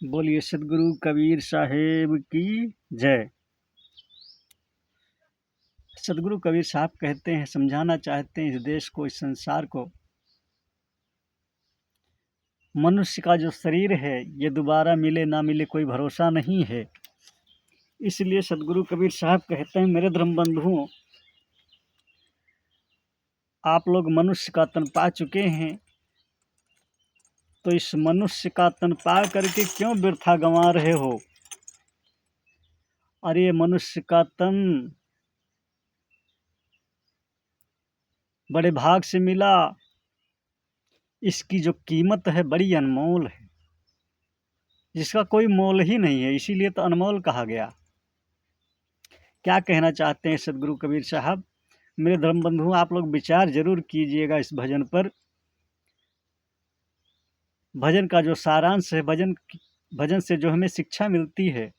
बोलिए सदगुरु कबीर साहेब की जय। सदगुरु कबीर साहब कहते हैं, समझाना चाहते हैं इस देश को, इस संसार को, मनुष्य का जो शरीर है ये दोबारा मिले ना मिले कोई भरोसा नहीं है। इसलिए सदगुरु कबीर साहब कहते हैं, मेरे धर्म बंधुओं, आप लोग मनुष्य का तन पा चुके हैं, तो इस मनुष्य का तन पा करके क्यों वृथा गंवा रहे हो। अरे मनुष्य का तन बड़े भाग से मिला, इसकी जो कीमत है बड़ी अनमोल है, जिसका कोई मोल ही नहीं है, इसीलिए तो अनमोल कहा गया। क्या कहना चाहते हैं सदगुरु कबीर साहब? मेरे धर्म बंधुओं, आप लोग विचार जरूर कीजिएगा इस भजन पर। भजन का जो सारांश है, भजन से जो हमें शिक्षा मिलती है,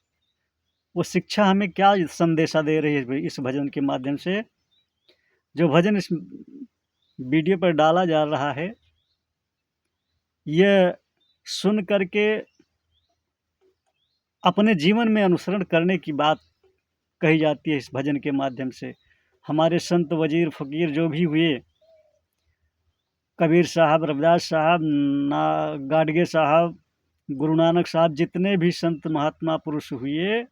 वो शिक्षा हमें क्या संदेशा दे रही है इस भजन के माध्यम से। जो भजन इस वीडियो पर डाला जा रहा है, यह सुन करके अपने जीवन में अनुसरण करने की बात कही जाती है इस भजन के माध्यम से। हमारे संत वजीर फ़कीर जो भी हुए, कबीर साहब, रविदास साहब, गाडगे साहब, गुरु नानक साहब, जितने भी संत महात्मा पुरुष हुए,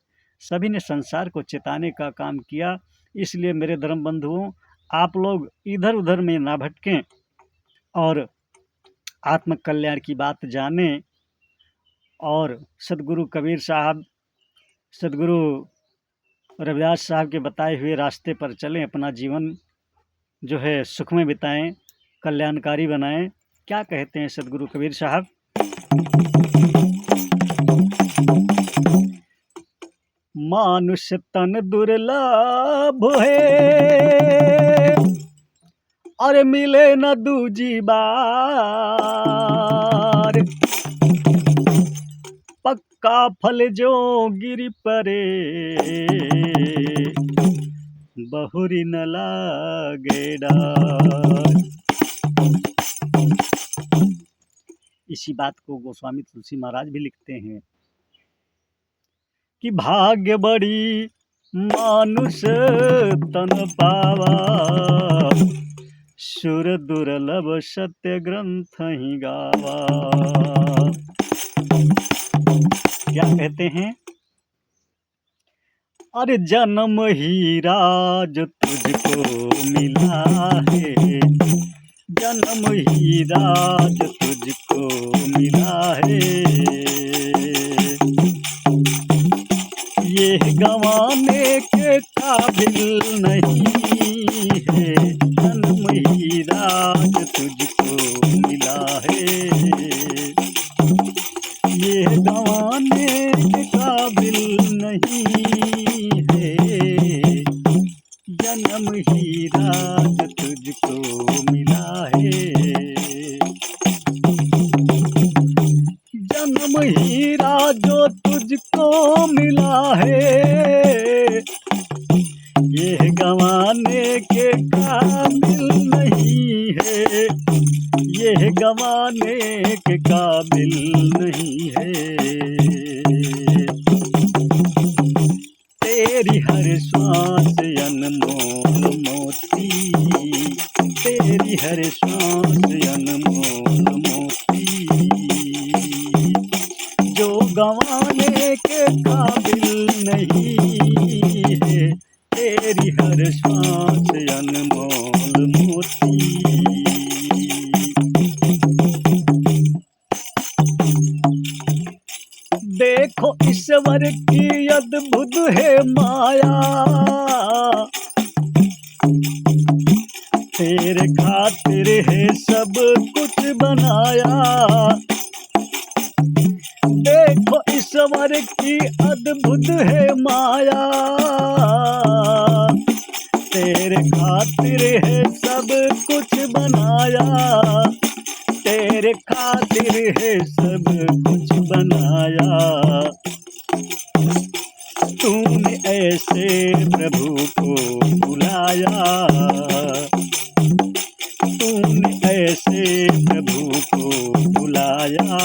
सभी ने संसार को चेताने का काम किया। इसलिए मेरे धर्म बंधुओं, आप लोग इधर उधर में ना भटकें और आत्म कल्याण की बात जानें, और सदगुरु कबीर साहब, सदगुरु रविदास साहब के बताए हुए रास्ते पर चलें, अपना जीवन जो है सुखमय बिताएं, कल्याणकारी बनाएं। क्या कहते हैं सदगुरु कबीर साहब? मानुष तन दुर्लभ है, और मिले न दूजी बार, पक्का फल जो गिर परे, बहुरी न लागे डार। इसी बात को गोस्वामी तुलसी महाराज भी लिखते हैं कि भाग्य बड़ी मानुष तन पावा, सुर दुर्लभ सत्य ग्रंथ ही गावा। क्या कहते हैं? अरे जन्म हीरा जो तुझको मिला है, जन्म हीरा जो तुझको मिला है, ये गंवाने के काबिल नहीं है, जन्म हीरा जो तुझको मिला है, ये गंवाने के काबिल नहीं है, जन्म हीरा जो तुझको मिला है, जन्म हीरा जो तुझको मिला है, ये गंवाने के काबिल नहीं है, ये गंवाने के काबिल नहीं है। तेरी हर श्वास अनमोल मोती, तेरी हर श्वास अनमोल मोती, जो गंवाने के काबिल नहीं है, तेरी हर श्वास अनमोल मोती। देखो ईश्वर की अद्भुत है माया, तेरे खातिर है सब कुछ बनाया। देखो ईश्वर की अद्भुत है माया, तेरे खातिर है सब कुछ बनाया, तेरे खातिर है सब कुछ बनाया। तूने ऐसे प्रभु को बुलाया, तूने ऐसे प्रभु को बुलाया,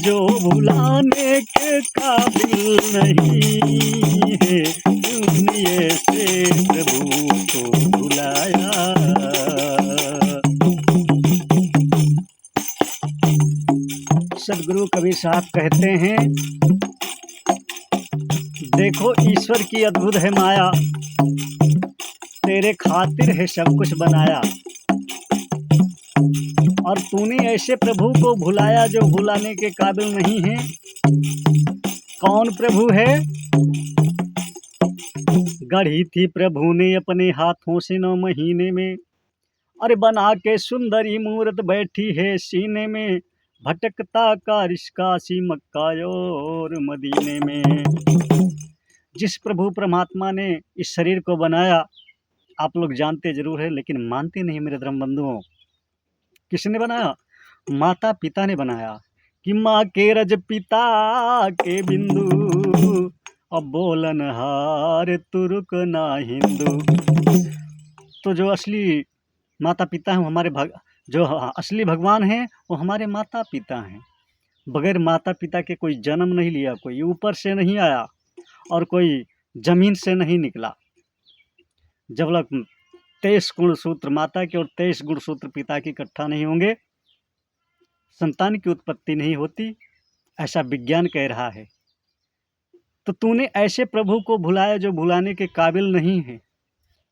जो भुलाने के काबिल नहीं है, तूने ऐसे प्रभु को भुलाया। सदगुरु कबीर साहब कहते हैं, देखो ईश्वर की अद्भुत है माया, तेरे खातिर है सब कुछ बनाया, और तूने ऐसे प्रभु को भुलाया जो भुलाने के काबिल नहीं है। कौन प्रभु है? गढ़ी थी प्रभु ने अपने हाथों से 9 महीने में, अरे बना के सुंदरी मूरत बैठी है सीने में, भटकता का रिश्कासी मक्का और मदीने में। जिस प्रभु परमात्मा ने इस शरीर को बनाया, आप लोग जानते जरूर है लेकिन मानते नहीं मेरे धर्म बंधुओं। किसने बनाया? माता पिता ने बनाया। कि माँ के रज पिता के बिंदु, अब बोलन हार तुर्क ना हिंदू। तो जो असली माता पिता हैं हमारे जो असली भगवान हैं वो हमारे माता पिता हैं। बगैर माता पिता के कोई जन्म नहीं लिया, कोई ऊपर से नहीं आया और कोई जमीन से नहीं निकला। जब तक 23 गुणसूत्र माता के और 23 गुणसूत्र पिता की इकट्ठा नहीं होंगे, संतान की उत्पत्ति नहीं होती, ऐसा विज्ञान कह रहा है। तो तूने ऐसे प्रभु को भुलाया जो भुलाने के काबिल नहीं है।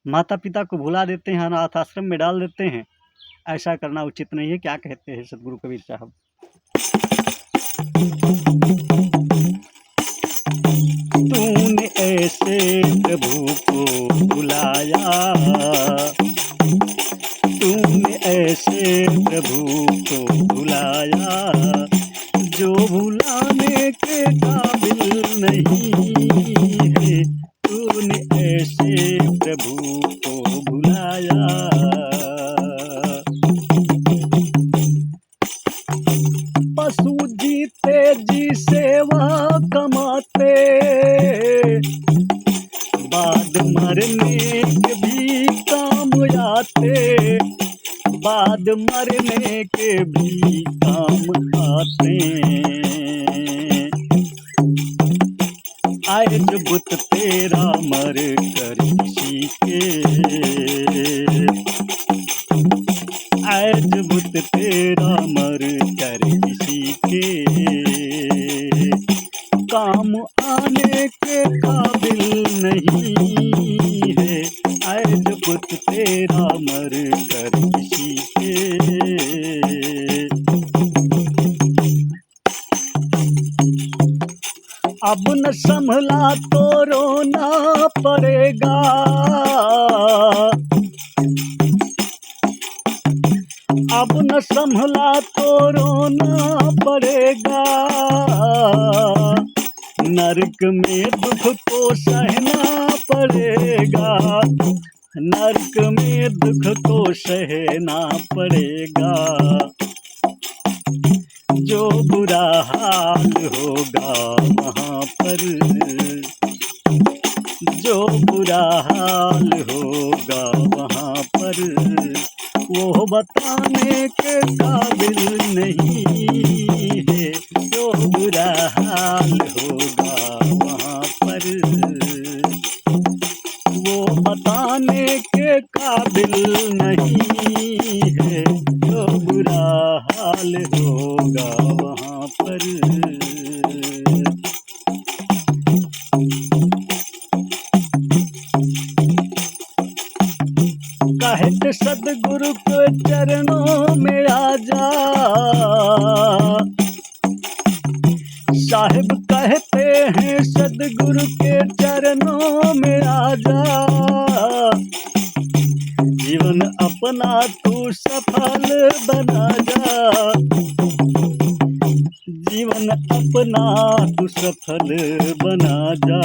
माता पिता को भुला देते हैं, अनाथ आश्रम में डाल देते हैं, ऐसा करना उचित नहीं है। क्या कहते हैं सदगुरु कबीर साहब? तूने ऐसे प्रभु को भुलाया, तूने ऐसे प्रभु को भुलाया, जो भुलाने के काबिल नहीं है, तूने ऐसे प्रभु को भुलाया। पशु जीते जी सेवा कमाते, बाद मरने के भी काम आते, बाद मरने के भी काम आते। आए जो बुत तेरा मर कर किसी के, आए जो बुत तेरा मर कर किसी के, काम आने के काबिल नहीं है। आए जो बुत तेरा मर कर किसी के, अब न संभला तो रोना पड़ेगा, अब न संभला तो रोना पड़ेगा, नरक में दुख को सहना पड़ेगा, नरक में दुख को सहना पड़ेगा। जो बुरा हाल होगा वहाँ पर, जो बुरा हाल होगा वहाँ पर, वो बताने के काबिल नहीं है। जो बुरा हाल होगा वहाँ पर, वो बताने के काबिल नहीं है। जो बुरा हाल होगा वहाँ पर। कहते सदगुरु के चरणों में आजा, साहिब कहते हैं सदगुरु के चरणों में आजा, जीवन अपना तू सफल बना जा, जीवन अपना तू सफल बना जा।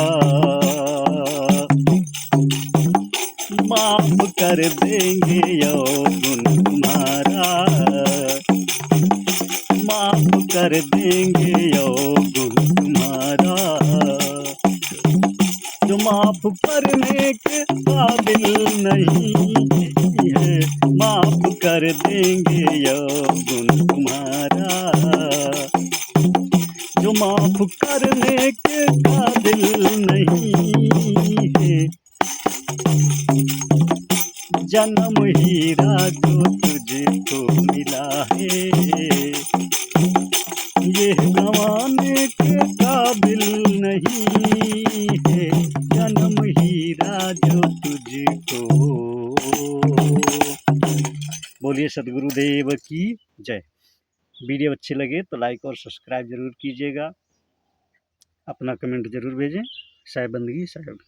माफ कर देंगे यो गुण तुम्हारा, माफ कर देंगे यो गुण तुम्हारा, जो माफ करने के काबिल नहीं है। माफ कर देंगे यो गुण तुम्हारा, करने के काबिल नहीं है। जन्म हीरा जो तुझको मिला है, ये गंवाने के काबिल नहीं है। जन्म हीरा जो तुझको। बोलिए सदगुरुदेव की जय। वीडियो अच्छे लगे तो लाइक और सब्सक्राइब जरूर कीजिएगा। अपना कमेंट जरूर भेजें। साहेब बंदगी साहेब।